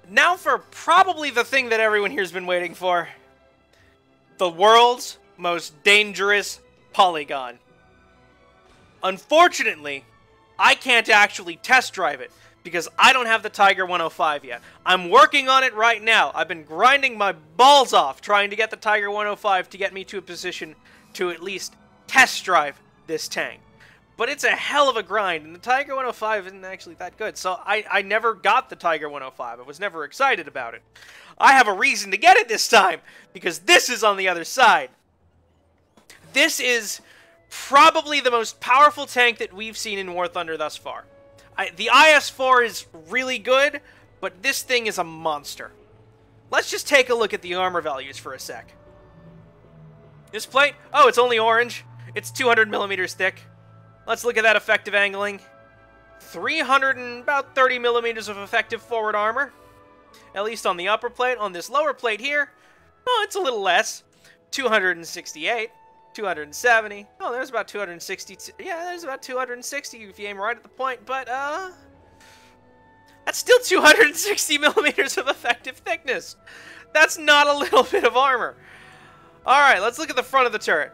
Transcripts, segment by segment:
Now for probably the thing that everyone here's been waiting for. The world's most dangerous polygon. Unfortunately, I can't actually test drive it because I don't have the Tiger 105 yet. I'm working on it right now. I've been grinding my balls off trying to get the Tiger 105 to get me to a position to at least test drive this tank. But it's a hell of a grind, and the Tiger 105 isn't actually that good, so I never got the Tiger 105. I was never excited about it. I have a reason to get it this time, because this is on the other side. This is probably the most powerful tank that we've seen in War Thunder thus far. The IS-4 is really good, but this thing is a monster. Let's just take a look at the armor values for a sec. This plate, oh, it's only orange. It's 200 millimeters thick. Let's look at that effective angling. 300 and about 30 millimeters of effective forward armor. At least on the upper plate. On this lower plate here, oh, it's a little less. 268, 270. Oh, there's about 260. Yeah, there's about 260 if you aim right at the point. But, that's still 260 millimeters of effective thickness. That's not a little bit of armor. Alright, let's look at the front of the turret.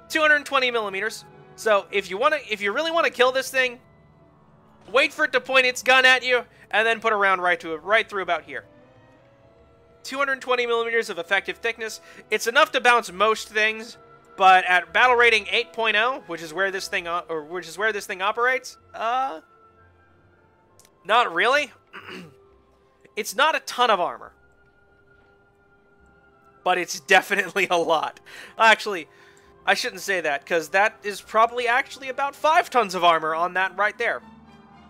220 millimeters. So if you really want to kill this thing, wait for it to point its gun at you, and then put a round right through about here. 220 millimeters of effective thickness. It's enough to bounce most things, but at battle rating 8.0, which is where this thing operates, not really. It's not a ton of armor, but it's definitely a lot. Actually, I shouldn't say that, because that is probably actually about 5 tons of armor on that right there.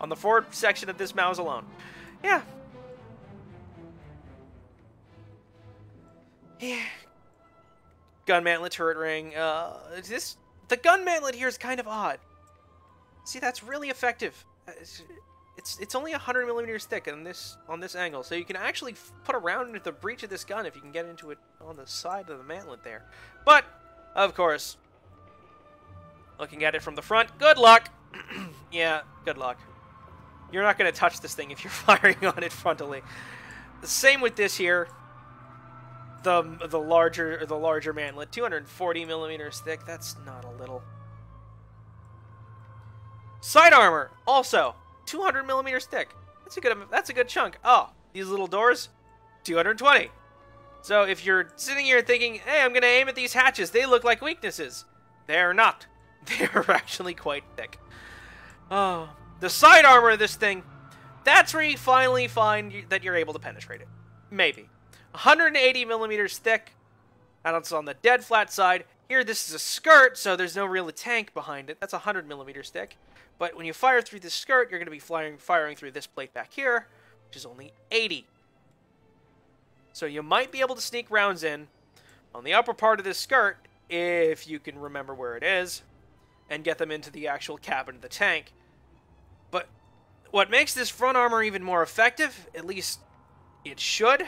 On the forward section of this Maus alone. Yeah. Yeah. Gun mantlet, turret ring. The gun mantlet here is kind of odd. See, that's really effective. It's only 100 millimeters thick on this angle, so you can actually put a round into the breech of this gun if you can get into it on the side of the mantlet there. But of course, looking at it from the front, good luck. Yeah, good luck. You're not going to touch this thing if you're firing on it frontally. The same with this here. The larger mantlet, 240 millimeters thick. That's not a little. Side armor also 200 millimeters thick. That's a good chunk. Oh, these little doors, 220. So if you're sitting here thinking, hey, I'm going to aim at these hatches, they look like weaknesses. They're not. They're actually quite thick. Oh, the side armor of this thing, that's where you finally find that you're able to penetrate it. Maybe. 180 millimeters thick. That's on the dead flat side. Here, this is a skirt, so there's no real tank behind it. That's 100 millimeters thick. But when you fire through this skirt, you're going to be firing through this plate back here, which is only 80. So you might be able to sneak rounds in on the upper part of this skirt, if you can remember where it is, and get them into the actual cabin of the tank. But what makes this front armor even more effective, at least it should...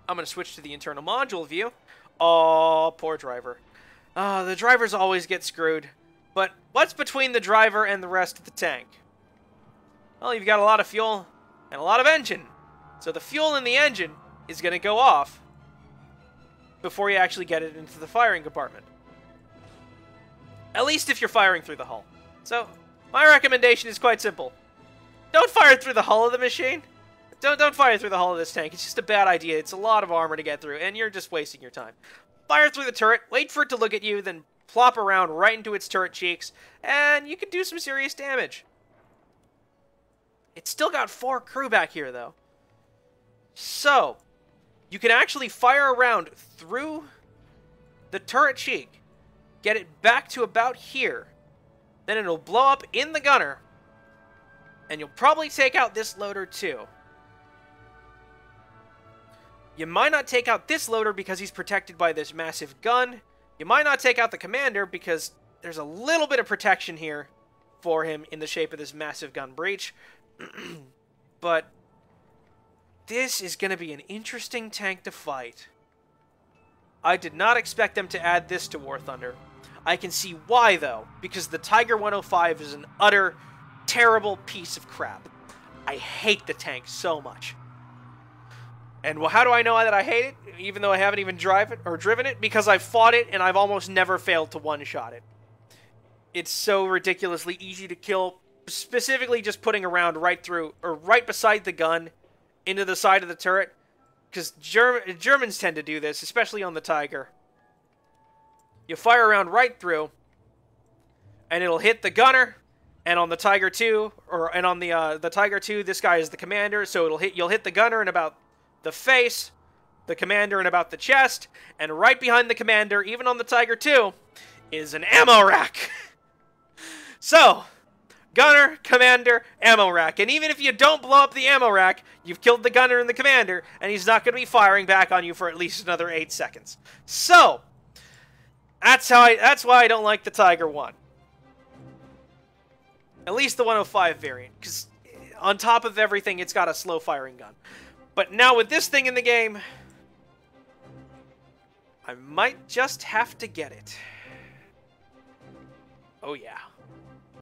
I'm going to switch to the internal module view. Oh, poor driver. The drivers always get screwed. But what's between the driver and the rest of the tank? Well, you've got a lot of fuel and a lot of engine. So the fuel in the engine is going to go off before you actually get it into the firing compartment. At least if you're firing through the hull. So my recommendation is quite simple. Don't fire through the hull of the machine. Don't fire through the hull of this tank. It's just a bad idea. It's a lot of armor to get through, and you're just wasting your time. Fire through the turret, wait for it to look at you, then plop around right into its turret cheeks, and you can do some serious damage. It's still got 4 crew back here, though. So, you can actually fire around through the turret cheek, get it back to about here, then it'll blow up in the gunner, and you'll probably take out this loader too. You might not take out this loader because he's protected by this massive gun. You might not take out the commander because there's a little bit of protection here for him in the shape of this massive gun breach. But this is going to be an interesting tank to fight. I did not expect them to add this to War Thunder. I can see why, though, because the Tiger 105 is an utter, terrible piece of crap. I hate the tank so much. And well, how do I know that I hate it, even though I haven't even driven it? Because I've fought it, and I've almost never failed to one-shot it. It's so ridiculously easy to kill, specifically just putting a round right through, or right beside the gun, into the side of the turret. Because Germans tend to do this, especially on the Tiger. You fire a round right through, and it'll hit the gunner, and on the Tiger 2, and on the Tiger 2, this guy is the commander, so you'll hit the gunner in about the face, the commander in about the chest, and right behind the commander, even on the Tiger 2, is an ammo rack. So, gunner, commander, ammo rack. And even if you don't blow up the ammo rack, you've killed the gunner and the commander, and he's not going to be firing back on you for at least another 8 seconds. So, that's why I don't like the Tiger 1. At least the 105 variant, because on top of everything, it's got a slow-firing gun. But now with this thing in the game, I might just have to get it. Oh yeah.